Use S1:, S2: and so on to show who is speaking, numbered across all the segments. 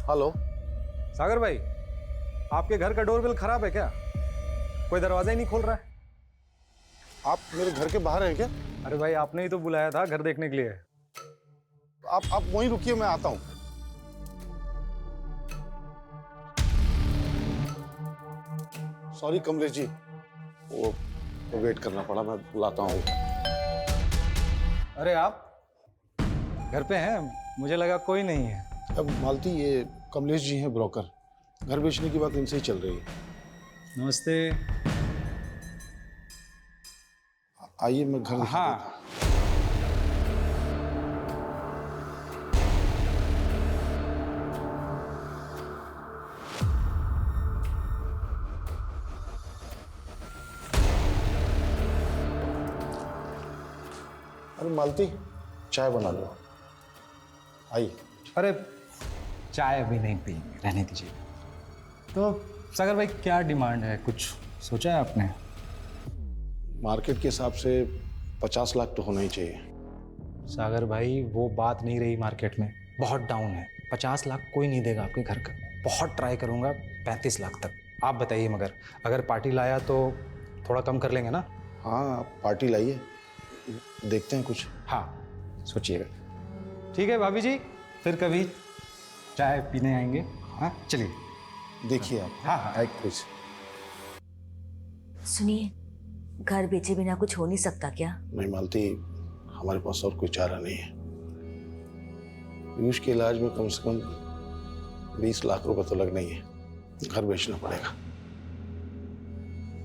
S1: Hello.
S2: सागर भाई, आपके घर का डोरबेल खराब है क्या? कोई दरवाजा ही नहीं खोल रहा है।
S1: आप मेरे घर के बाहर हैं क्या?
S2: अरे भाई, आपने ही तो बुलाया था घर देखने के लिए।
S1: आप वहीं रुकिए, मैं आता हूँ। सॉरी कमलेश जी, वो वेट करना पड़ा, मैं बुलाता हूँ।
S2: अरे आप घर पे हैं? मुझे लगा कोई नहीं है।
S1: अब मालती, ये कमलेश जी हैं ब्रोकर। घर बेचने की बात इनसे ही चल रही है।
S2: नमस्ते।
S1: आइए, मैं घर दिखा देता हूँ।
S2: हाँ,
S1: अरे मालती, चाय बना लो। आइए।
S2: अरे चाय अभी नहीं पियेंगे, रहने दीजिए। तो सागर भाई, क्या डिमांड है? कुछ सोचा है आपने?
S1: मार्केट के हिसाब से 50 लाख तो होना ही चाहिए।
S2: सागर भाई, वो बात नहीं रही। मार्केट में बहुत डाउन है। 50 लाख कोई नहीं देगा आपके घर का। बहुत ट्राई करूंगा 35 लाख तक। आप बताइए, मगर अगर पार्टी लाया तो थोड़ा कम कर लेंगे ना?
S1: हाँ, आप पार्टी लाइए, देखते हैं कुछ।
S2: हाँ, सोचिएगा। ठीक है भाभी जी, फिर कभी चाय पीने आएंगे। हाँ, चलिए।
S1: देखिए आप।
S2: हाँ हाँ।
S1: एक प्लीज।
S3: सुनिए, घर बेचे बिना कुछ हो नहीं सकता क्या?
S1: नहीं मालती, हमारे पास और कोई चारा नहीं है। पीयूष के इलाज में कम से कम 20 लाख रुपए तो लगना ही है। घर बेचना पड़ेगा।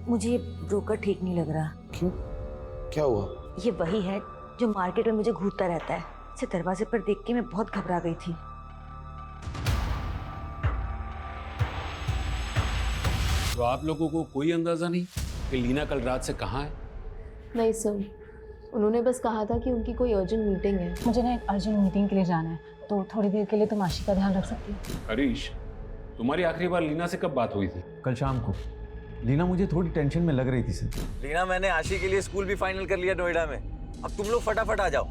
S3: मुझे ये ब्रोकर ठीक नहीं लग रहा।
S1: क्यों? क्या हुआ?
S3: ये वही है जो मार्केट में मुझे घूरता रहता है। इसे दरवाजे पर देख के मैं बहुत घबरा गई थी।
S4: तो आप लोगों को कोई अंदाजा नहीं कि लीना कल रात से कहाँ है?
S5: नहीं सर, उन्होंने बस कहा था कि उनकी कोई अर्जेंट मीटिंग है।
S6: मुझे ना एक अर्जेंट मीटिंग के लिए जाना है, तो थोड़ी देर के लिए तुम आशी का ध्यान रख सकती हो?
S4: हरीश, तुम्हारी आखिरी बार लीना से कब बात हुई थी?
S7: कल शाम को। लीना मुझे थोड़ी टेंशन में लग रही थी सर।
S8: लीना, मैंने आशी के लिए स्कूल भी फाइनल कर लिया नोएडा में। अब तुम लोग फटाफट आ जाओ।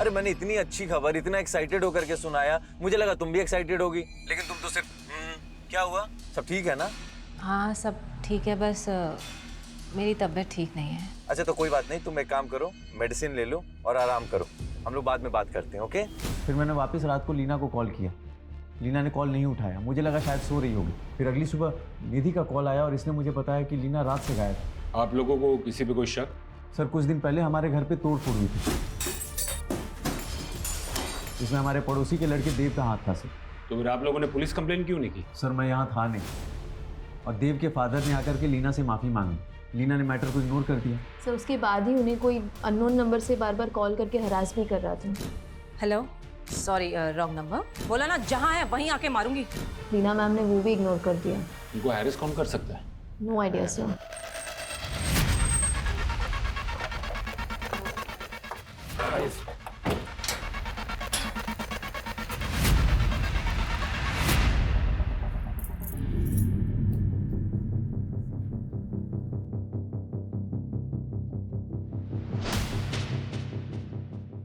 S8: अरे मैंने इतनी अच्छी खबर इतना एक्साइटेड होकर के सुनाया, मुझे लगा तुम भी एक्साइटेड होगी, लेकिन तुम तो सिर्फ क्या हुआ? सब ठीक है ना?
S6: हाँ, सब ठीक है, बस मेरी तबीयत ठीक नहीं है।
S8: अच्छा तो कोई बात नहीं, तुम एक काम करो, मेडिसिन ले लो और आराम करो। हम लोग बाद में बात करते हैं, ओके?
S7: फिर मैंने वापस रात को लीना को कॉल किया। लीना ने कॉल नहीं उठाया, मुझे लगा शायद सो रही होगी। फिर अगली सुबह निधि का कॉल आया और इसने मुझे बताया कि लीना रात से गायब है।
S4: आप लोगों को किसी पे कोई शक?
S7: सर, कुछ दिन पहले हमारे घर पे तोड़ फोड़ हुई थी, इसमें हमारे पड़ोसी के लड़के देव का हाथ था सर।
S4: तो फिर आप लोगों ने पुलिस कंप्लेन क्यों नहीं की?
S7: सर, मैं यहाँ था नहीं और देव के फादर ने आकर के लीना से माफ़ी मांगी। लीना ने मैटर को इग्नोर कर दिया।
S5: सर, उसके बाद ही उन्हें कोई अननोन नंबर से बार बार कॉल करके हरास भी कर रहा था।
S9: Hello, sorry, wrong number. बोला ना, जहाँ है वहीं आके मारूंगी।
S5: लीना मैम ने वो भी इग्नोर कर दिया।
S4: उनको हैरेस कौन कर सकता है?
S5: No idea sir.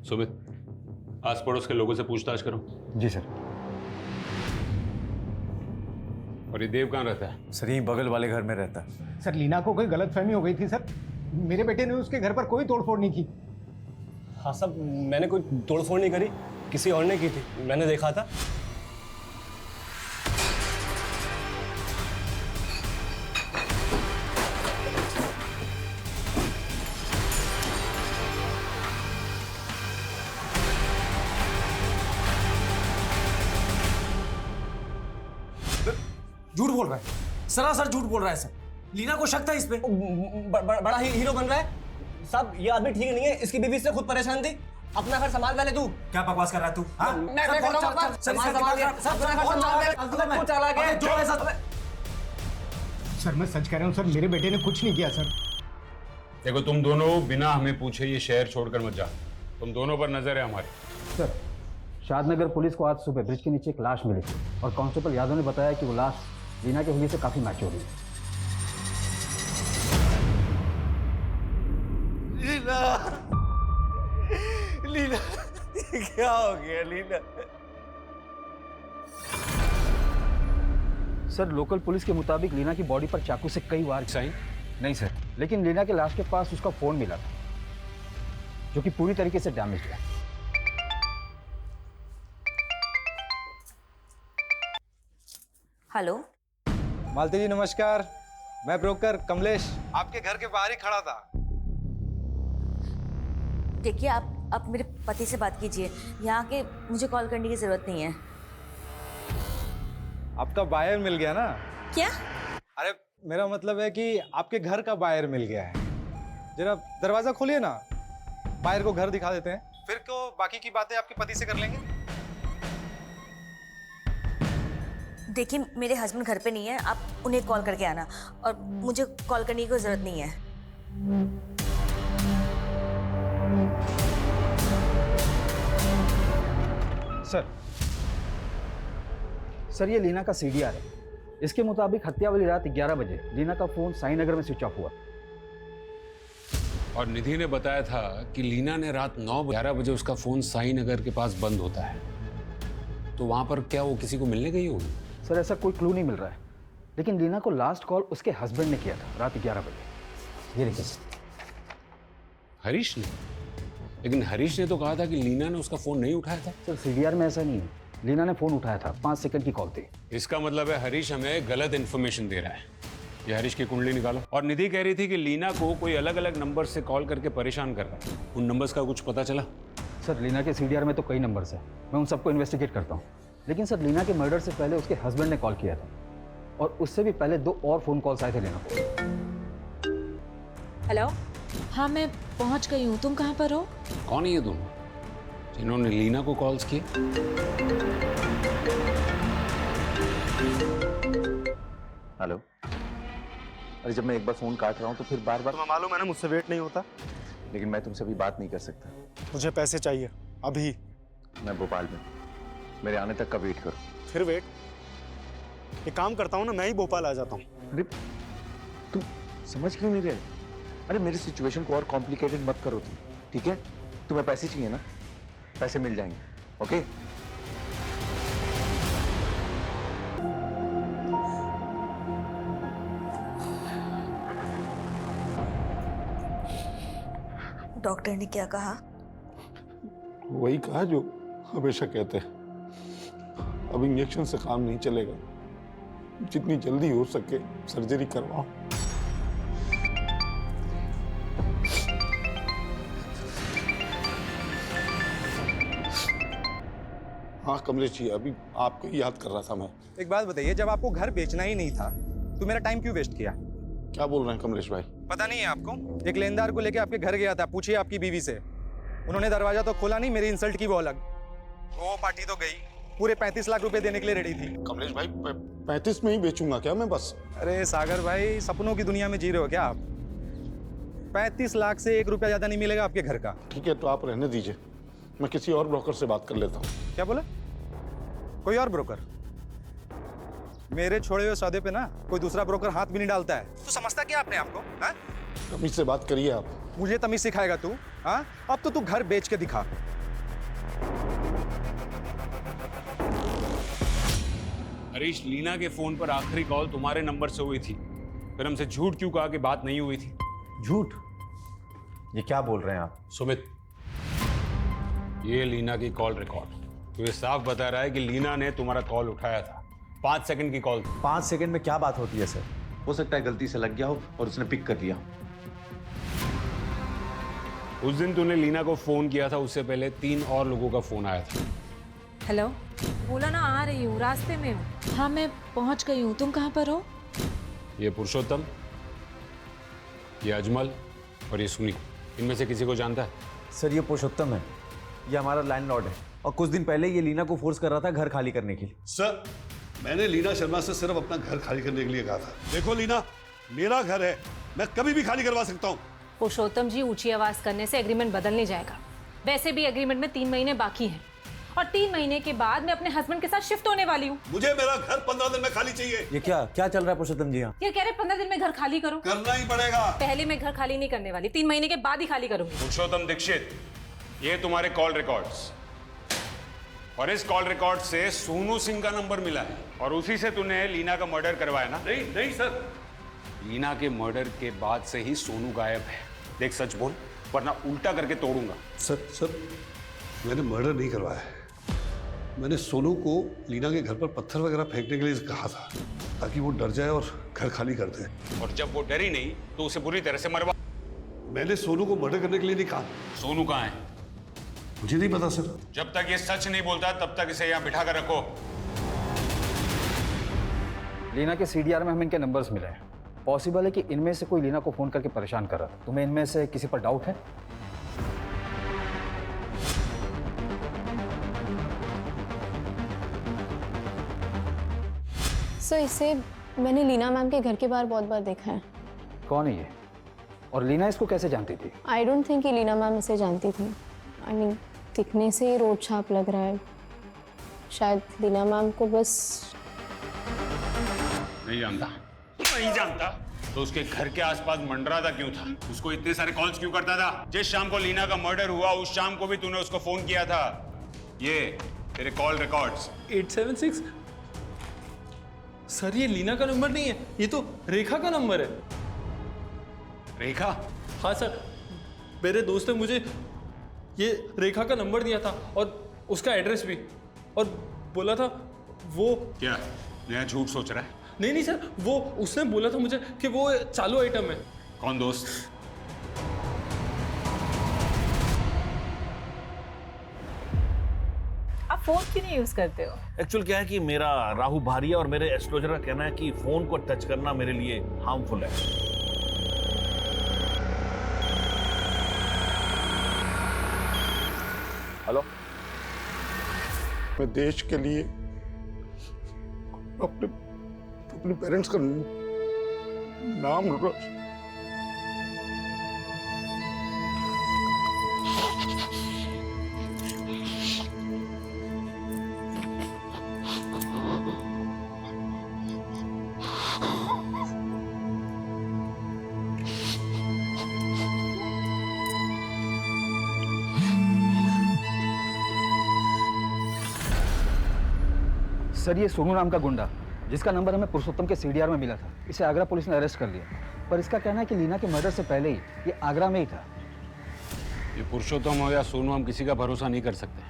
S4: सुमित, आस पड़ोस के लोगों से पूछताछ करो।
S7: जी सर।
S4: और ये देव कहाँ रहता है?
S7: सर, यही बगल वाले घर में रहता है।
S10: सर, लीना को कोई गलतफहमी हो गई थी सर। मेरे बेटे ने उसके घर पर कोई तोड़फोड़ नहीं की।
S11: हाँ सब, मैंने कोई तोड़फोड़ नहीं करी, किसी और ने की थी, मैंने देखा था।
S8: झूठ बोल रहा है, सरासर झूठ बोल रहा है सर। लीना को शक था इस पे।
S11: बड़ा हीरो बन रहा है साहब। ये आदमी ठीक नहीं है, इसकी बीवी से खुद परेशान थी। अपना घर संभाल पहले तू।
S8: क्या बकवास कर रहा है तू?
S10: सर, मैं सच कह रहा हूँ सर, मेरे बेटे ने कुछ नहीं किया सर।
S4: देखो, तुम दोनों बिना हमें पूछे ये शहर छोड़कर मत जा। तुम दोनों पर नजर है हमारी।
S7: सर, शादनगर पुलिस को आज सुबह ब्रिज के नीचे एक लाश मिली और कांस्टेबल यादव ने बताया कि वो लाश लीना के हुलिये से काफी मैच हो रही है।
S8: लीना, लीना, क्या हो गया लीना?
S12: सर लोकल पुलिस के मुताबिक लीना की बॉडी पर चाकू से कई वार
S4: साइन
S12: नहीं सर, लेकिन लीना के लाश के पास उसका फोन मिला था जो कि पूरी तरीके से डैमेज है।
S3: हेलो
S2: मालती जी नमस्कार, मैं ब्रोकर कमलेश आपके घर के बाहर ही खड़ा था।
S3: देखिए आप मेरे पति से बात कीजिए, यहाँ के मुझे कॉल करने की ज़रूरत नहीं है।
S2: आपका बायर मिल गया ना?
S3: क्या?
S2: अरे मेरा मतलब है कि आपके घर का बायर मिल गया है। जरा दरवाजा खोलिए ना, बायर को घर दिखा देते हैं, फिर तो बाकी की बातें आपके पति से कर लेंगे।
S3: देखिए मेरे हस्बैंड घर पे नहीं है, आप उन्हें कॉल करके आना, और मुझे कॉल करने की कोई ज़रूरत नहीं है।
S12: सर ये लीना का सीडीआर है। इसके मुताबिक हत्या वाली रात 11 बजे लीना का फोन साईं नगर में स्विच ऑफ हुआ।
S4: और निधि ने बताया था कि लीना ने रात 9-11 बजे उसका फोन साईं नगर के पास बंद होता है। तो वहां पर क्या वो किसी को मिलने गई होगी?
S12: सर ऐसा कोई क्लू नहीं मिल रहा है, लेकिन लीना को लास्ट कॉल उसके हस्बैंड ने किया था रात 11 बजे। ये देखिए।
S4: हरीश ने? लेकिन हरीश ने तो कहा था कि लीना ने उसका फोन नहीं उठाया था।
S12: सर सीडीआर में ऐसा नहीं है, लीना ने फोन उठाया था, 5 सेकंड की कॉल थी।
S4: इसका मतलब है हरीश हमें गलत इन्फॉर्मेशन दे रहा है। ये हरीश की कुंडली निकालो। और निधि कह रही थी कि लीना को कोई अलग अलग नंबर से कॉल करके परेशान कर रहा है। उन नंबर्स का कुछ पता चला?
S12: सर लीना के सीडीआर में तो कई नंबर्स हैं, मैं उन सबको इन्वेस्टिगेट करता हूँ। लेकिन सर लीना के मर्डर से पहले उसके हस्बैंड ने कॉल किया था, और उससे भी पहले 2 और फोन कॉल्स आए थे लीना को।
S6: हेलो, हाँ मैं पहुंच गई हूँ, तुम कहाँ पर हो?
S4: कौन है ये दोनों जिन्होंने लीना को कॉल्स किए?
S13: हेलो। अरे जब मैं एक बार फोन काट रहा हूँ तो फिर बार बार।
S10: तुम्हें मालूम है ना मुझसे वेट नहीं होता।
S13: लेकिन मैं तुमसे अभी बात नहीं कर सकता।
S10: मुझे पैसे चाहिए अभी।
S13: मैं भोपाल में, मेरे आने तक का वेट करो।
S10: फिर वेट? एक काम करता हूँ ना, मैं ही भोपाल आ जाता हूँ।
S13: अरे तुम समझ क्यों नहीं रहे? अरे मेरी सिचुएशन को और कॉम्प्लिकेटेड मत करो तुम, ठीक है? तुम्हें पैसे चाहिए ना, पैसे मिल जाएंगे, ओके?
S3: डॉक्टर ने क्या कहा?
S1: वही कहा जो हमेशा कहते हैं, अब इंजेक्शन से काम नहीं चलेगा, जितनी जल्दी हो सके सर्जरी करवाओ। हाँ कमलेश जी, अभी आपको ही याद कर रहा था मैं।
S2: एक बात बताइए, जब आपको घर बेचना ही नहीं था तो मेरा टाइम क्यों वेस्ट किया?
S1: क्या बोल रहे हैं कमलेश भाई?
S2: पता नहीं है आपको? एक लेनदार को लेके आपके घर गया था, पूछिए आपकी बीवी से। उन्होंने दरवाजा तो खोला नहीं, मेरी इंसल्ट की वो अलग। वो पार्टी तो गई, पूरे 35 लाख रुपए देने के लिए रेडी थी।
S1: कमलेश भाई 35 में ही बेचूंगा क्या मैं बस?
S2: अरे सागर भाई, सपनों की दुनिया में जी रहे हो क्या आप? 35 लाख से 1 रुपया ज्यादा नहीं मिलेगा आपके घर का।
S1: ठीक है तो आप रहने दीजिए, मैं किसी और ब्रोकर से बात कर लेता हूँ।
S2: क्या बोला? कोई और ब्रोकर? मेरे छोड़े हुए सौदे पे ना कोई दूसरा ब्रोकर हाथ भी नहीं डालता है। तू समझता क्या अपने आप को? हाँ?
S1: तमीज से बात करिए आप।
S2: मुझे तमीज सिखाएगा तू? हाँ? अब तो तू घर बेच के दिखा।
S4: हरीश, लीना के फोन पर आखिरी कॉल तुम्हारे नंबर से हुई थी, फिर हमसे झूठ क्यों कहा कि बात नहीं हुई थी?
S13: झूठ? ये क्या बोल रहे हैं आप?
S4: सुमित, ये लीना की कॉल रिकॉर्ड तो ये साफ बता रहा है कि लीना ने तुम्हारा कॉल उठाया था। 5 सेकंड की कॉल थी।
S13: 5 सेकंड में क्या बात होती है सर? हो सकता है गलती से लग गया हो और उसने पिक कर लिया।
S4: उस दिन तूने लीना को फोन किया था, उससे पहले 3 और लोगों का फोन आया था।
S6: हेलो, बोला ना आ रही हूँ, रास्ते में हूँ। हाँ मैं पहुंच गई हूँ, तुम कहाँ पर हो?
S4: ये पुरुषोत्तम, ये अजमल और ये सुनी, इनमें से किसी को जानता है?
S7: सर ये पुरुषोत्तम है, ये हमारा लैंडलॉर्ड है, और कुछ दिन पहले ये लीना को फोर्स कर रहा था घर खाली करने के लिए।
S14: सर मैंने लीना शर्मा से सिर्फ अपना घर खाली करने के लिए कहा था। देखो लीना, मेरा घर है, मैं कभी भी खाली करवा सकता हूँ।
S6: पुरुषोत्तम जी, ऊंची आवाज करने से एग्रीमेंट बदल नहीं जाएगा। वैसे भी एग्रीमेंट में 3 महीने बाकी हैं, और 3 महीने के बाद मैं अपने हस्बैंड के साथ शिफ्ट होने वाली हूँ।
S14: मुझे मेरा घर 15 दिन में खाली चाहिए।
S7: ये क्या चल रहा है पुरुषोत्तम जी?
S6: ये कह रहे 15 दिन में घर खाली करो।
S14: करना ही पड़ेगा।
S6: पहले मैं घर खाली नहीं करने वाली, 3 महीने के बाद ही खाली करूंगी।
S4: पुरुषोत्तम दीक्षित, ये तुम्हारे कॉल रिकॉर्ड्स। और इस कॉल रिकॉर्ड से सोनू सिंह का नंबर मिला है और उसी से तूने लीना का मर्डर करवाया ना?
S14: नहीं नहीं सर,
S4: लीना के मर्डर के बाद से ही सोनू गायब है। देख सच बोल वरना उल्टा करके तोड़ूंगा।
S14: सर मैंने मर्डर नहीं करवाया है। मैंने सोनू को लीना के घर पर पत्थर वगैरह फेंकने के लिए कहा था ताकि वो डर जाए और घर खाली कर दे।
S4: और जब वो डरी नहीं तो उसे बुरी तरह से मरवा।
S14: मैंने सोनू को मर्डर करने के लिए नहीं कहा।
S4: सोनू कहाँ है?
S14: मुझे नहीं पता सर।
S4: जब तक ये सच नहीं बोलता तब तक इसे यहाँ बिठा कर रखो।
S12: लीना के सीडीआर में हमें इनके नंबर्स मिले हैं। पॉसिबल है कि इनमें से कोई लीना को फोन करके परेशान कर रहा था। तुम्हें इनमें से किसी पर डाउट है?
S5: सर इसे मैंने लीना मैम के घर के बाहर बहुत बार देखा है।
S12: कौन है ये? और लीना इसको कैसे जानती थी?
S5: आई डोंट थिंक कि लीना मैम इसे जानती थी। आई मीन दिखने से ही रोड छाप लग रहा है। शायद लीना मैम को बस
S4: नहीं जानता तो उसके घर के आसपास मंडराता क्यों था? उसको इतने सारे कॉल्स क्यों करता था? जिस शाम को लीना का मर्डर हुआ उस शाम को भी तूने उसको फोन किया था। ये तेरे कॉल रिकॉर्ड्स।
S11: 876 सर, ये लीना का नंबर नहीं है, ये तो रेखा का नंबर है।
S4: रेखा?
S11: हाँ सर, मेरे दोस्त ने मुझे ये रेखा का नंबर दिया था और उसका एड्रेस भी, और बोला था वो।
S4: क्या नया झूठ सोच रहा है?
S11: नहीं सर, वो उसने बोला था मुझे कि वो चालू आइटम है।
S4: कौन दोस्त?
S9: आप फोन क्यों नहीं यूज करते हो?
S15: एक्चुअल क्या है कि मेरा राहु भारी है और मेरे एस्ट्रोलजर का कहना है कि फोन को टच करना मेरे लिए हार्मफुल है।
S1: हेलो, मैं देश के लिए अपने पेरेंट्स का नाम
S12: सर ये सोनू नाम का गुंडा जिसका नंबर हमें पुरुषोत्तम के सीडीआर में मिला था, इसे आगरा पुलिस ने अरेस्ट कर लिया। पर इसका कहना है कि लीना के मर्डर से पहले ही ये आगरा में ही था।
S4: ये पुरुषोत्तम हो या सोनू, हम किसी का भरोसा नहीं कर सकते।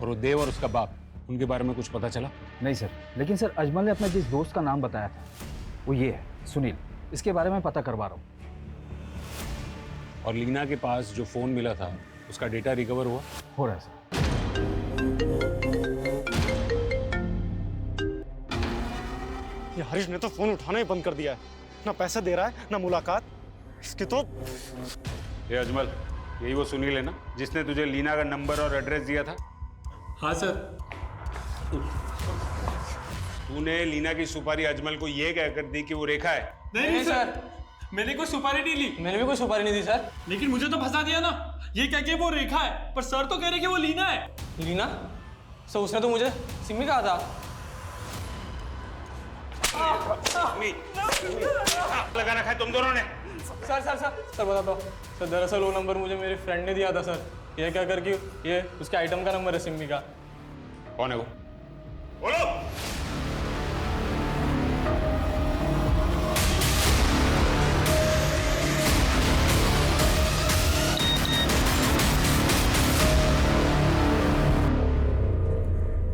S4: और वो देव और उसका बाप, उनके बारे में कुछ पता चला?
S12: नहीं सर, लेकिन सर अजमल ने अपने जिस दोस्त का नाम बताया था वो ये है, सुनील। इसके बारे में पता करवा रहा हूँ।
S4: और लीना के पास जो फोन मिला था उसका डेटा रिकवर हुआ?
S12: हो रहा है सर।
S16: ये हरीश ने तो फोन उठाना ही बंद कर दिया है। ना पैसा दे रहा है ना मुलाकात। इसकी तो।
S4: ये अजमल, यही वो सुनील है ना जिसने तुझे लीना का नंबर और एड्रेस दिया था?
S11: हाँ सर।
S4: तूने लीना की सुपारी अजमल को ये कहकर दी कि वो रेखा है?
S11: नहीं सर, मैंने कोई सुपारी नहीं ली। मैंने भी कोई सुपारी नहीं दी सर। लेकिन मुझे तो फंसा दिया ना, ये कह के वो रेखा है, पर सर तो कह रहे कि वो लीना है। लीना? सर उसने तो मुझे सिमी कहा था।
S4: लगा रखा है तुम दोनों ने।
S11: सर बताता हूँ सर, दरअसल वो नंबर मुझे मेरे फ्रेंड ने दिया था सर। ये क्या करके ये उसके आइटम का नंबर है सिमी का।
S4: कौन है वो? बोलो।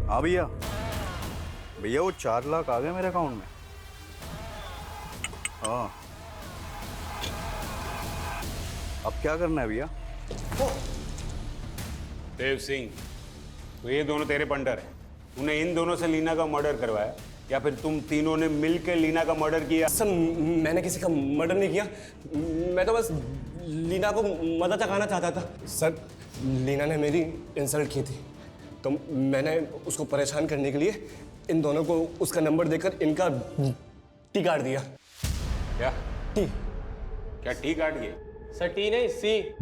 S17: हाँ भैया वो 4 लाख आ गए मेरे अकाउंट में। हाँ, अब क्या करना है भैया?
S4: देव सिंह, तो ये दोनों तेरे पंटर हैं। तूने इन दोनों से लीना का मर्डर करवाया या फिर तुम तीनों ने मिलकर लीना का मर्डर किया?
S11: सर मैंने किसी का मर्डर नहीं किया। मैं तो बस लीना को मदद चखाना चाहता था। सर लीना ने मेरी इंसल्ट की थी तो मैंने उसको परेशान करने के लिए इन दोनों को उसका नंबर देकर इनका टी काट दिया।
S4: क्या
S11: टी?
S4: क्या टी काट दिए?
S11: सर टी नहीं, सी।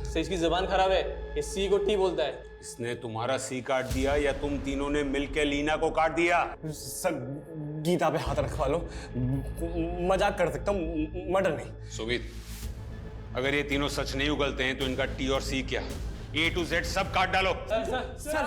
S11: सर इसकी जुबान खराब है, ये सी को टी बोलता है।
S4: इसने तुम्हारा सी काट दिया या तुम तीनों ने मिलकर लीना को काट दिया?
S11: सर गीता पे हाथ रखवा लो, मजाक कर सकता हूँ, मर्डर नहीं।
S4: सुमित, अगर ये तीनों सच नहीं उगलते हैं तो इनका टी और सी क्या, A to Z सब काट डालो।
S11: सर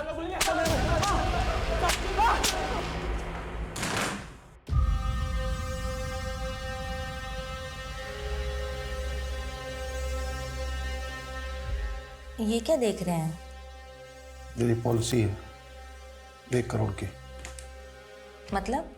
S3: ये क्या देख रहे हैं?
S1: मेरी पॉलिसी है 1 करोड़ की।
S3: मतलब?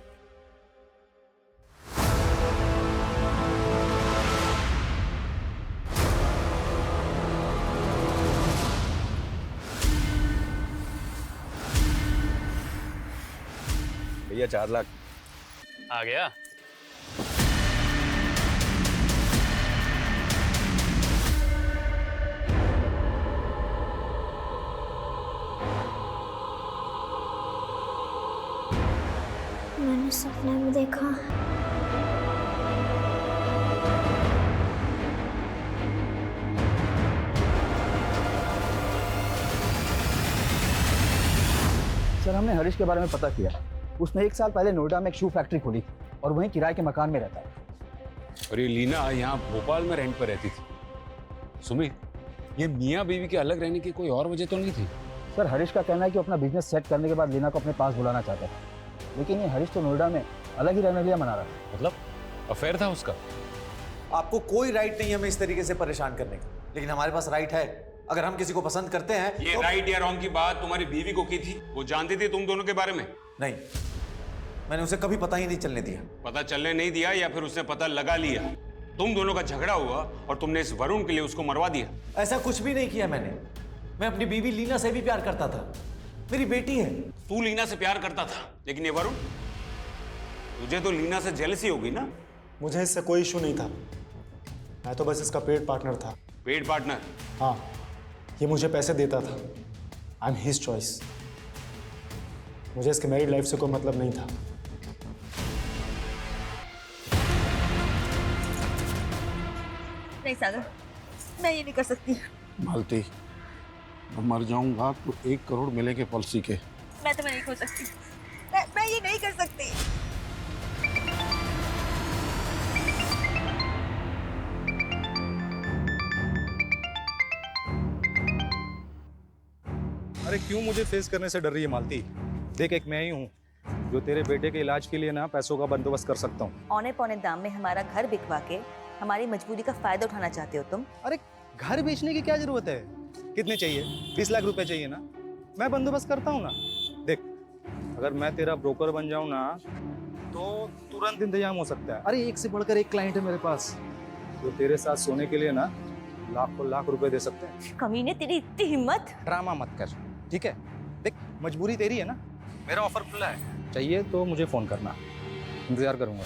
S17: भैया 4 लाख
S18: आ गया।
S5: मैंने सपने में देखा
S12: सर, हमने हरीश के बारे में पता किया। उसने 1 साल पहले नोएडा में एक शू फैक्ट्री खोली और वहीं किराए के मकान में रहता है।
S4: और ये लीना यहाँ भोपाल में रेंट पर रहती थी। सुमित, ये मियाँ बीवी के अलग रहने की कोई और वजह तो नहीं थी?
S12: सर, हरीश का कहना है कि अपना बिजनेस सेट करने के बाद लीना को अपने पास बुलाना चाहता था, लेकिन ये हरीश तो नोएडा में अलग ही रहने के लिए मना रहा था।
S4: मतलब अफेयर था उसका?
S8: आपको कोई राइट नहीं है हमें इस तरीके से परेशान करने का, लेकिन हमारे पास राइट है। अगर हम किसी को पसंद करते हैं
S4: ये
S8: तो...
S4: राइट या रॉन्ग की बात तुम्हारी बीवी को की थी? वो जानती थी तुम दोनों के बारे में?
S8: नहीं, मैंने उसे कभी पता ही नहीं चलने दिया।
S4: पता चलने नहीं दिया या फिर उसने पता लगा लिया? तुम दोनों का झगड़ा हुआ और तुमने इस वरुण के लिए उसको मरवा दिया?
S8: ऐसा कुछ भी नहीं किया मैंने। मैं अपनी बीवी लीना से भी प्यार करता था, मेरी बेटी है।
S4: तू लीना से प्यार करता था, लेकिन ये वरुण, तुझे तो लीना से जेलसी होगी ना?
S16: मुझे इससे कोई इशू नहीं था, मैं तो बस इसका पेड पार्टनर था।
S4: Paid partner?
S16: हाँ, ये मुझे पैसे देता था। I am his choice. मुझे इसके मैरिड लाइफ से कोई मतलब नहीं था।
S3: नहीं सागर, मैं ये नहीं कर सकती।
S1: मालती, मैं मर जाऊंगा तो 1 करोड़ मिलेंगे पॉलिसी के।
S3: मैं तुम्हें नहीं खो सकती। मैं ये नहीं कर सकती।
S12: अरे क्यों मुझे फेस करने से डर रही है मालती? देख, एक मैं ही हूँ जो तेरे बेटे के इलाज के लिए ना पैसों का बंदोबस्त कर सकता हूँ।
S3: औने पौने दाम में हमारा घर बिकवा के हमारी मजबूरी का फायदा उठाना चाहते हो तुम?
S12: अरे घर बेचने की क्या जरूरत है? कितने चाहिए? 20 लाख रुपए चाहिए ना? मैं बंदोबस्त करता हूँ ना। देख, अगर मैं तेरा ब्रोकर बन जाऊँ ना तो तुरंत इंतजाम हो सकता है। अरे एक से बढ़कर एक क्लाइंट है मेरे पास जो तेरे साथ सोने के लिए ना लाखों लाख रुपए दे सकते हैं।
S3: कमीने, तेरी इतनी हिम्मत!
S12: ड्रामा मत कर, ठीक है? देख, मजबूरी तेरी है ना, मेरा ऑफर खुला है। चाहिए तो मुझे फोन करना, इंतजार करूंगा।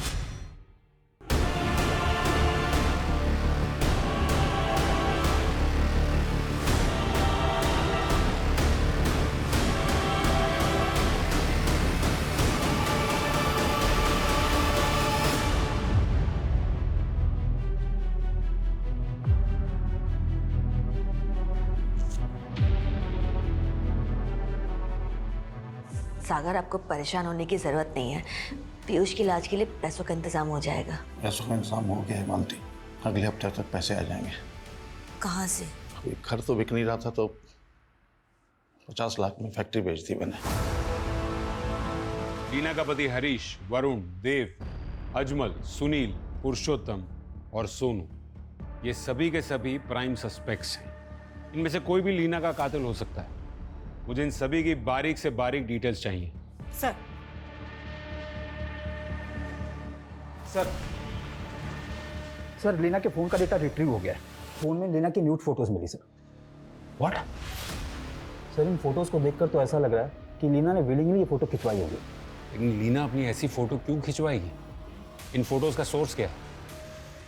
S3: सागर, आपको परेशान होने की जरूरत नहीं है। पीयूष के इलाज के लिए पैसों का इंतजाम हो जाएगा।
S1: पैसों का इंतजाम हो गया है मालती, अगले हफ्ते तक पैसे आ जाएंगे।
S3: कहाँ से?
S1: अभी घर तो बिक नहीं रहा था तो 50 लाख में फैक्ट्री बेच दी मैंने।
S4: लीना का पति हरीश, वरुण, देव, अजमल, सुनील, पुरुषोत्तम और सोनू, ये सभी के सभी प्राइम सस्पेक्ट्स हैं। इनमें से कोई भी लीना का कातिल हो सकता है। मुझे इन सभी की बारीक से बारीक डिटेल्स चाहिए।
S9: सर,
S12: सर, लीना के फोन का डेटा रिट्रीव हो गया है। फोन में लीना की न्यूड फोटोज मिली सर।
S1: व्हाट?
S12: सर, इन फोटोज को देखकर तो ऐसा लग रहा है कि लीना ने विलिंगली ये फोटो खिंचवाई होगी।
S4: लेकिन लीना अपनी ऐसी फोटो क्यों खिंचवाएगी? इन फोटोज का सोर्स क्या है?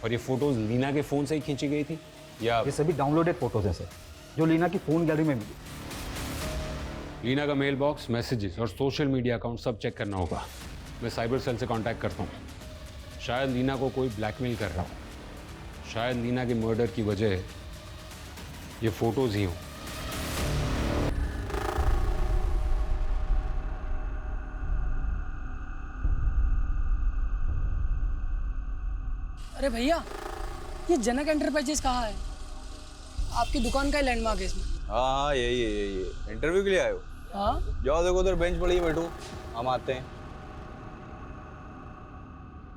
S4: और ये फोटोज लीना के फोन से ही खींची गई थी या?
S12: ये सभी डाउनलोडेड फोटोज हैं सर, जो लीना की फोन गैलरी में मिली।
S4: लीना का मेल बॉक्स, मैसेजेस और सोशल मीडिया अकाउंट सब चेक करना होगा। मैं साइबर सेल से कांटेक्ट करता हूँ। शायद लीना को कोई ब्लैकमेल कर रहा हो। शायद लीना के मर्डर की वजह ये फोटोज ही हो।
S19: अरे भैया, ये जनक एंटरप्राइजेस कहाँ है? आपकी दुकान का ही लैंडमार्क है इसमें।
S17: हाँ, यही है। इंटरव्यू के लिए आए हो?
S19: हाँ।
S17: जाओ, देखो उधर बेंच पड़ी है, बैठो, हम आते हैं।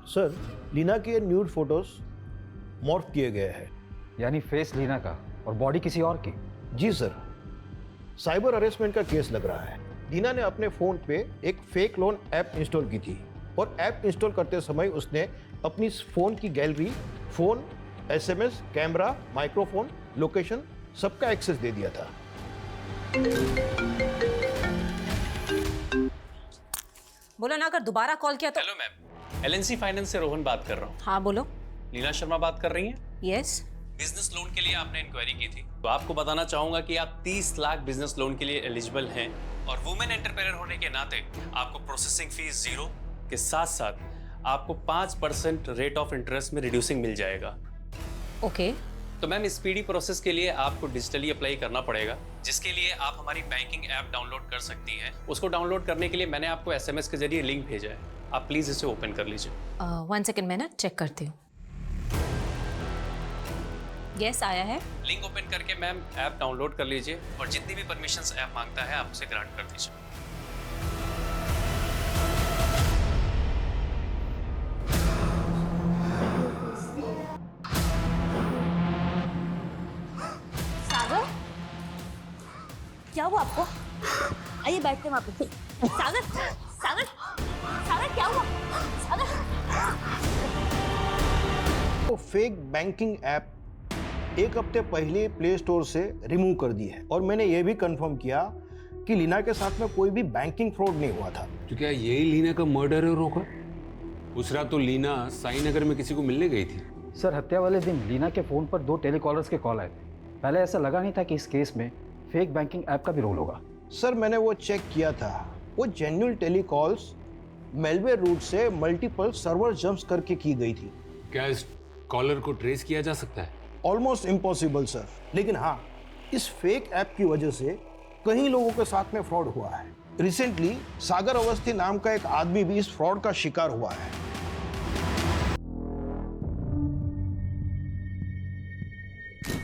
S20: सर, लीना के न्यूड फोटोज मॉर्फ किए गए हैं।
S12: यानी फेस लीना का और बॉडी किसी और की?
S20: जी सर, साइबर हरेसमेंट का केस लग रहा है। लीना ने अपने फ़ोन पे एक फेक लोन ऐप इंस्टॉल की थी और ऐप इंस्टॉल करते समय उसने अपनी फ़ोन की gallery, phone, SMS, camera, microphone, location सबका एक्सेस दे दिया था।
S9: बोला ना, अगर दोबारा कॉल किया तो।
S18: हेलो मैम, एलएनसी फाइनेंस से रोहन बात कर रहा हूँ।
S9: हाँ बोलो।
S18: लीना शर्मा बात कर रही हैं?
S9: यस।
S18: बिजनेस लोन के लिए आपने इंक्वायरी की थी, तो आपको बताना चाहूंगा कि आप 30 लाख बिजनेस लोन के लिए एलिजिबल हैं और वुमेन एंटरप्रेन्योर होने के नाते आपको प्रोसेसिंग फीस 0 के साथ साथ आपको 5% रेट ऑफ इंटरेस्ट में रिड्यूसिंग मिल जाएगा।
S9: ओके।
S18: तो मैम, स्पीडी प्रोसेस के लिए आपको डिजिटली अप्लाई करना पड़ेगा, जिसके लिए आप हमारी बैंकिंग ऐप डाउनलोड कर सकती हैं। उसको डाउनलोड करने के लिए मैंने आपको एसएमएस के जरिए लिंक भेजा है, आप प्लीज इसे ओपन कर लीजिए।
S9: 1 सेकेंड, मैं ना चेक करती हूँ। यस, आया है।
S18: लिंक ओपन करके मैम ऐप डाउनलोड कर लीजिए और जितनी भी परमिशंस ऐप मांगता है आप उसे ग्रांट कर दीजिए।
S3: सागर, क्या हुआ आपको? आइए बैठते हैं वहाँ पे। सागर, सागर, सागर क्या हुआ? सागर।
S20: तो फेक बैंकिंग ऐप एक हफ्ते पहले प्ले स्टोर से रिमूव कर दी है और मैंने ये भी कंफर्म किया कि लीना के साथ में कोई भी बैंकिंग फ्रॉड नहीं हुआ था।
S4: तो क्या यही लीना का मर्डर है रोका? उस रात तो लीना साई नगर में किसी को मिलने गई थी।
S21: सर, हत्या वाले दिन लीना के फ़ोन पर 2 टेलीकॉलर्स के कॉल आए थे। पहले ऐसा लगा नहीं था कि इस केस में फेक बैंकिंग ऐप का भी रोल होगा।
S20: सर, मैंने वो चेक किया था, वो जेन्युइन टेलीकॉल्स मेलवेयर रूट से मल्टीपल सर्वर जंप्स करके की गई थी।
S4: क्या इस कॉलर को ट्रेस किया जा सकता है?
S20: ऑलमोस्ट इम्पॉसिबल सर, लेकिन हाँ, इस फेक ऐप की वजह से कई लोगों के साथ में फ्रॉड हुआ है। रिसेंटली सागर अवस्थी नाम का एक आदमी भी इस फ्रॉड का शिकार हुआ है।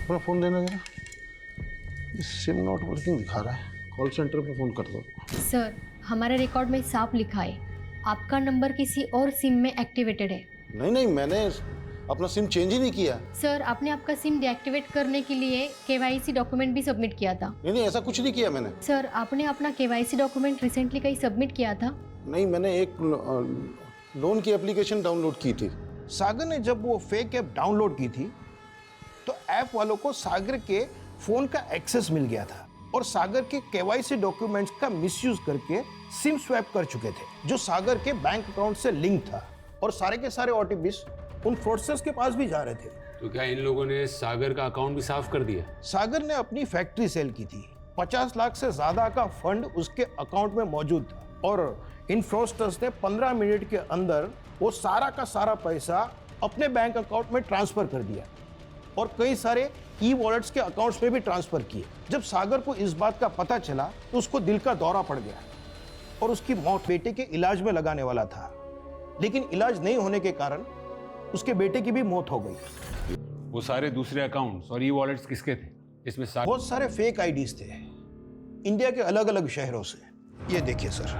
S1: अपना फोन देना जरा, सिम नॉट वर्किंग दिखा रहा है, कॉल सेंटर पे फोन कर दो।
S5: सर, हमारे रिकॉर्ड में साफ लिखा है आपका नंबर किसी और सिम में एक्टिवेटेड है।
S1: नहीं नहीं, मैंने अपना सिम चेंज ही नहीं किया।
S5: सर, आपने आपका सिम डीएक्टिवेट करने के लिए केवाईसी डॉक्यूमेंट भी सबमिट किया था।
S1: नहीं नहीं, ऐसा कुछ नहीं किया मैंने।
S5: सर, आपने अपना केवाईसी डॉक्यूमेंट रिसेंटली कहीं सबमिट किया था?
S1: नहीं, मैंने एक लोन की एप्लीकेशन डाउनलोड की थी।
S20: सागर ने जब वो फेक ऐप डाउनलोड की थी तो ऐप वालों को सागर के फोन का एक्सेस मिल गया था और सागर के केवाईसी डॉक्यूमेंट्स का मिसयूज करके सिम स्वैप कर चुके थे, जो सागर के बैंक अकाउंट से लिंक था और सारे के सारे ओटीपीज उन फ्रॉडस्टर्स के पास भी जा रहे थे।
S4: तो क्या इन लोगों ने सागर का अकाउंट भी साफ कर दिया?
S20: सागर ने अपनी फैक्ट्री सेल की थी, 50 लाख से ज्यादा का फंड उसके अकाउंट में मौजूद था और इन फ्रॉडस्टर्स ने 15 मिनट के अंदर वो सारा का सारा पैसा अपने बैंक अकाउंट में ट्रांसफर कर दिया और कई सारे ई वॉलेट्स के अकाउंट्स में भी ट्रांसफर किए। जब सागर को इस बात का पता चला तो उसको दिल का दौरा पड़ गया और उसकी मौत बेटे के इलाज में लगाने वाला था, लेकिन इलाज नहीं होने के कारण उसके बेटे की भी मौत हो गई।
S4: वो सारे दूसरे अकाउंट्स और ई वॉलेट्स किसके थे? इसमें
S20: बहुत सारे फेक आईडीज थे इंडिया के अलग अलग शहरों से। ये देखिए सर,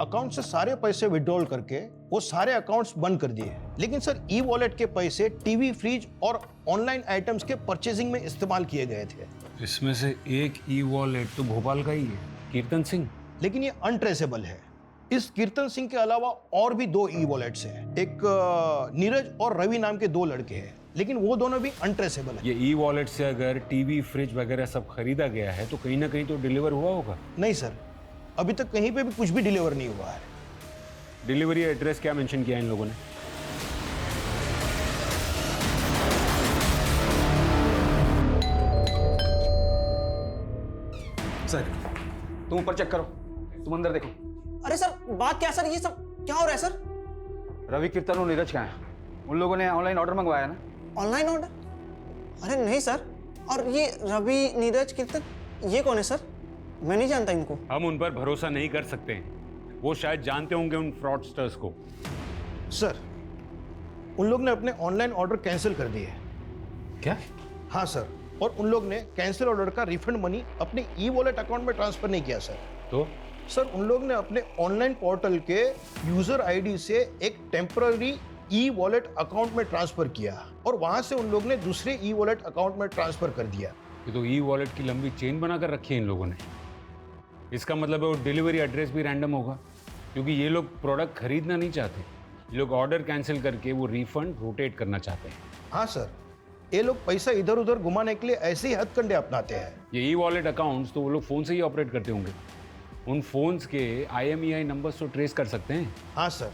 S20: अकाउंट से सारे पैसे विड्रॉल करके वो सारे अकाउंट्स बंद कर दिए, लेकिन सर ई वॉलेट के पैसे टीवी, फ्रिज और ऑनलाइन आइटम्स के परचेजिंग में इस्तेमाल किए गए थे।
S4: इसमें से एक ई वॉलेट तो भोपाल का ही है, कीर्तन सिंह,
S20: लेकिन ये अनट्रेसेबल है। इस कीर्तन सिंह के अलावा और भी 2 ई वॉलेट्स हैं, एक नीरज और रवि नाम के 2 लड़के हैं, लेकिन वो दोनों भी अनट्रेसेबल है।
S4: ये ई वॉलेट से अगर टीवी, फ्रिज वगैरह सब खरीदा गया है तो कहीं ना कहीं तो डिलीवर हुआ होगा।
S20: नहीं सर, अभी तक कहीं पे भी कुछ भी डिलीवर नहीं हुआ है।
S4: डिलीवरी एड्रेस क्या मेंशन किया इन लोगों ने?
S12: सर, तुम ऊपर चेक करो, तुम अंदर देखो।
S22: अरे सर, बात क्या सर, ये सब क्या हो रहा है सर?
S12: रवि, कीर्तन और नीरज कहाँ हैं? उन लोगों ने ऑनलाइन ऑर्डर मंगवाया ना?
S22: Online order? अरे नहीं सर, और ये रवि, नीरज, कीर्तन, ये कौन है सर? मैं नहीं जानता इनको।
S4: हम उन पर भरोसा नहीं कर सकते हैं, वो शायद जानते होंगे उन फ्रॉडस्टर्स को।
S20: सर, उन लोग ने अपने ऑनलाइन ऑर्डर कैंसिल कर दिए।
S4: क्या?
S20: हाँ सर, और उन लोग ने कैंसिल ऑर्डर का रिफंड मनी अपने ई वॉलेट अकाउंट में ट्रांसफर नहीं किया सर।
S4: तो सर,
S20: उन लोग ने अपने ऑनलाइन पोर्टल के यूजर आईडी से एक टेम्पररी ई वॉलेट अकाउंट में ट्रांसफर किया और वहां से उन लोग ने दूसरे ई वॉलेट अकाउंट में ट्रांसफर कर दिया।
S4: ये तो ई वॉलेट की लंबी चेन बनाकर रखी है इन लोगों ने। इसका मतलब है वो डिलीवरी एड्रेस भी रैंडम होगा, क्योंकि ये लोग प्रोडक्ट खरीदना नहीं चाहते, ये लोग ऑर्डर कैंसिल करके वो रिफंड रोटेट करना चाहते हैं।
S20: हाँ सर, ये लोग पैसा इधर उधर घुमाने के लिए ऐसे ही हथकंडे अपनाते हैं।
S4: ये ई वॉलेट अकाउंट्स तो वो लोग फ़ोन से ही ऑपरेट करते होंगे। उन फोन्स के IMEI नंबर्स तो ट्रेस कर सकते हैं।
S20: हाँ सर,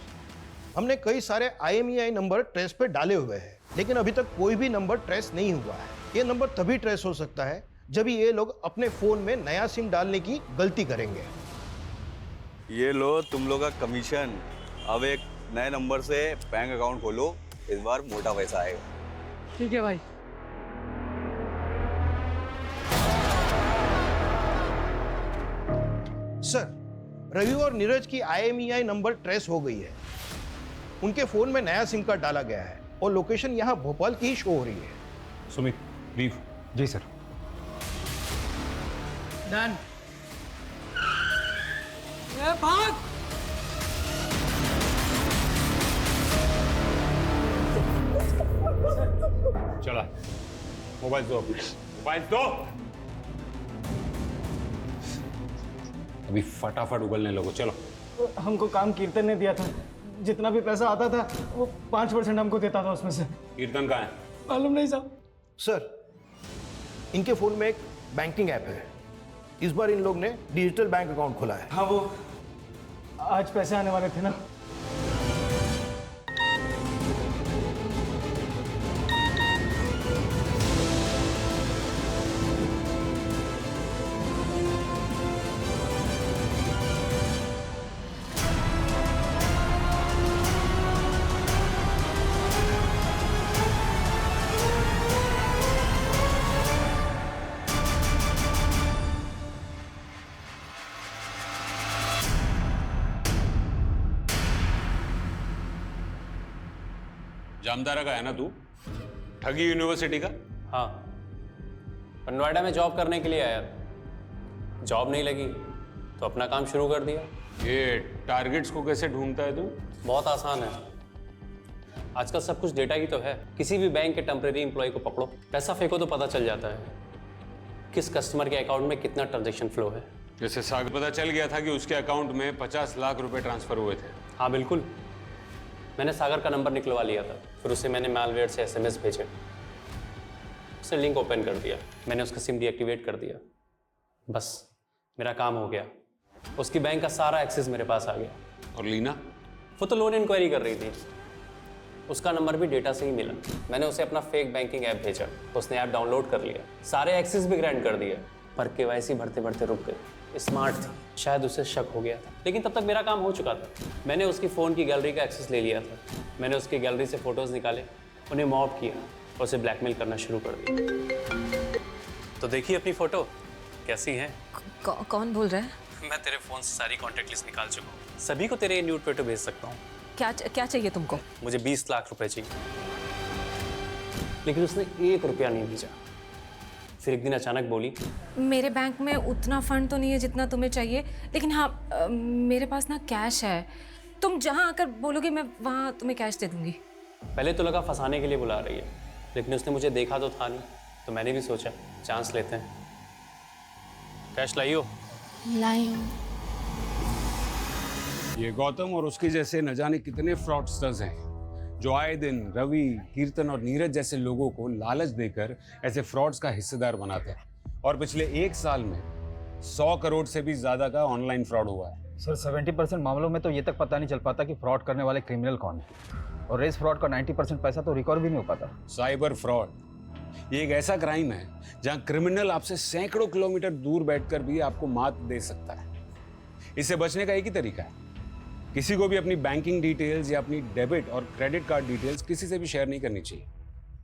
S20: हमने कई सारे IMEI नंबर ट्रेस पे डाले हुए हैं, लेकिन अभी तक कोई भी नंबर ट्रेस नहीं हुआ है। ये नंबर तभी ट्रेस हो सकता है जब ये लोग अपने फोन में नया सिम डालने की गलती करेंगे।
S17: ये लो तुम लोग का कमीशन। अब एक नए नंबर से बैंक अकाउंट खोलो, इस बार मोटा पैसा आएगा।
S19: ठीक है भाई।
S20: सर, रवि और नीरज की IMEI नंबर ट्रेस हो गई है। उनके फोन में नया सिम कार्ड डाला गया है और लोकेशन यहाँ भोपाल की ही शो हो रही है।
S4: सुमित, लीव।
S21: जी सर।
S19: डन। भाग।
S4: चला, मोबाइल दो अपने, मोबाइल दो। अभी फटाफट उगलने लगो, चलो।
S16: हमको काम कीर्तन ने दिया था, जितना भी पैसा आता था वो 5% हमको देता था उसमें से।
S4: कीर्तन कहाँ है?
S16: मालूम नहीं साहब।
S20: सर, इनके फोन में एक बैंकिंग ऐप है। इस बार इन लोग ने डिजिटल बैंक अकाउंट खोला है।
S16: हाँ, वो आज पैसे आने वाले थे ना।
S4: जामतारा का है ना तू? ठगी यूनिवर्सिटी का?
S18: हाँ, पर नोएडा में जॉब करने के लिए आया था। जॉब नहीं लगी तो अपना काम शुरू कर दिया।
S4: ये टारगेट्स को कैसे ढूंढता है तू?
S18: बहुत आसान है, आजकल सब कुछ डेटा ही तो है। किसी भी बैंक के टेम्परेरी एम्प्लॉय को पकड़ो, पैसा फेंको तो पता चल जाता है किस कस्टमर के अकाउंट में कितना ट्रांजेक्शन फ्लो है।
S4: जैसे सागर पता चल गया था कि उसके अकाउंट में 50 लाख रुपए ट्रांसफर हुए थे।
S18: हाँ बिल्कुल, मैंने सागर का नंबर निकलवा लिया था, फिर उसे मैंने मैलवेयर से SMS भेजे, उसने लिंक ओपन कर दिया, मैंने उसका सिम डीएक्टिवेट कर दिया। बस मेरा काम हो गया, उसकी बैंक का सारा एक्सेस मेरे पास आ गया।
S4: और लीना?
S18: वो तो लोन इंक्वायरी कर रही थी, उसका नंबर भी डेटा से ही मिला। मैंने उसे अपना फेक बैंकिंग ऐप भेजा, उसने ऐप डाउनलोड कर लिया, सारे एक्सेस भी ग्रांट कर दिया, पर KYC भरते भरते रुक गई। स्मार्ट थी, शायद उसे शक हो गया था, लेकिन तब तक मेरा काम हो चुका था। मैंने उसकी फ़ोन की गैलरी का एक्सेस ले लिया था, मैंने उसकी गैलरी से फ़ोटोज़ निकाले, उन्हें मॉब किया और उसे ब्लैकमेल करना शुरू कर दिया। तो देखिए अपनी फ़ोटो कैसी है।
S9: कौन बोल रहा है?
S18: मैं तेरे फ़ोन से सारी कॉन्टैक्ट लिस्ट निकाल चुका हूँ, सभी को तेरे न्यूड फोटो भेज सकता हूँ।
S9: क्या चाहिए तुमको?
S18: मुझे 20 लाख रुपए चाहिए, लेकिन उसने 1 रुपया नहीं भेजा। फिर एक दिन अचानक बोली,
S6: मेरे बैंक में उतना फंड तो नहीं है जितना तुम्हें चाहिए, लेकिन हाँ मेरे पास ना कैश है, तुम जहाँ आकर बोलोगे मैं वहाँ तुम्हें कैश दे दूंगी।
S18: पहले तो लगा फंसाने के लिए बुला रही है, लेकिन उसने मुझे देखा तो था नहीं, तो मैंने भी सोचा चांस लेते हैं। कैश लाइयो।
S5: लाई।
S4: ये गौतम और उसके जैसे न जाने कितने फ्रॉडस्टर्स हैं जो आए दिन रवि, कीर्तन और नीरज जैसे लोगों को लालच देकर ऐसे फ्रॉड्स का हिस्सेदार बनाते हैं। और पिछले 1 साल में 100 करोड़ से भी ज्यादा का ऑनलाइन फ्रॉड हुआ है।
S21: सर 70% मामलों में तो ये तक पता नहीं चल पाता कि फ्रॉड करने वाले क्रिमिनल कौन है, और रेस फ्रॉड का 90% पैसा तो रिकवर भी नहीं हो पाता।
S4: साइबर फ्रॉड ये एक ऐसा क्राइम है जहां क्रिमिनल आपसे सैकड़ों किलोमीटर दूर बैठकर भी आपको मात दे सकता है। इससे बचने का एक ही तरीका है, किसी को भी अपनी बैंकिंग डिटेल्स या अपनी डेबिट और क्रेडिट कार्ड डिटेल्स किसी से भी शेयर नहीं करनी चाहिए।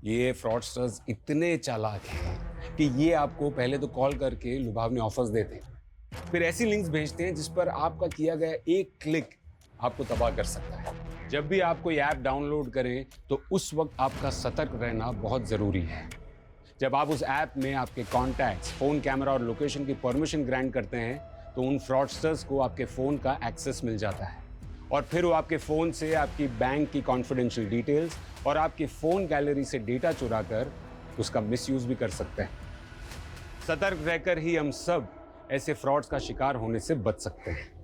S4: ये फ्रॉडस्टर्स इतने चालाक हैं कि ये आपको पहले तो कॉल करके लुभावने ऑफर्स देते हैं, फिर ऐसी लिंक्स भेजते हैं जिस पर आपका किया गया एक क्लिक आपको तबाह कर सकता है। जब भी आप कोई ऐप डाउनलोड करें तो उस वक्त आपका सतर्क रहना बहुत ज़रूरी है। जब आप उस ऐप में आपके कॉन्टैक्ट्स, फ़ोन कैमरा और लोकेशन की परमिशन ग्रांट करते हैं तो उन फ्रॉडस्टर्स को आपके फ़ोन का एक्सेस मिल जाता है और फिर वो आपके फ़ोन से आपकी बैंक की कॉन्फिडेंशियल डिटेल्स और आपकी फ़ोन गैलरी से डेटा चुरा कर उसका मिसयूज़ भी कर सकते हैं। सतर्क रहकर ही हम सब ऐसे फ्रॉड्स का शिकार होने से बच सकते हैं।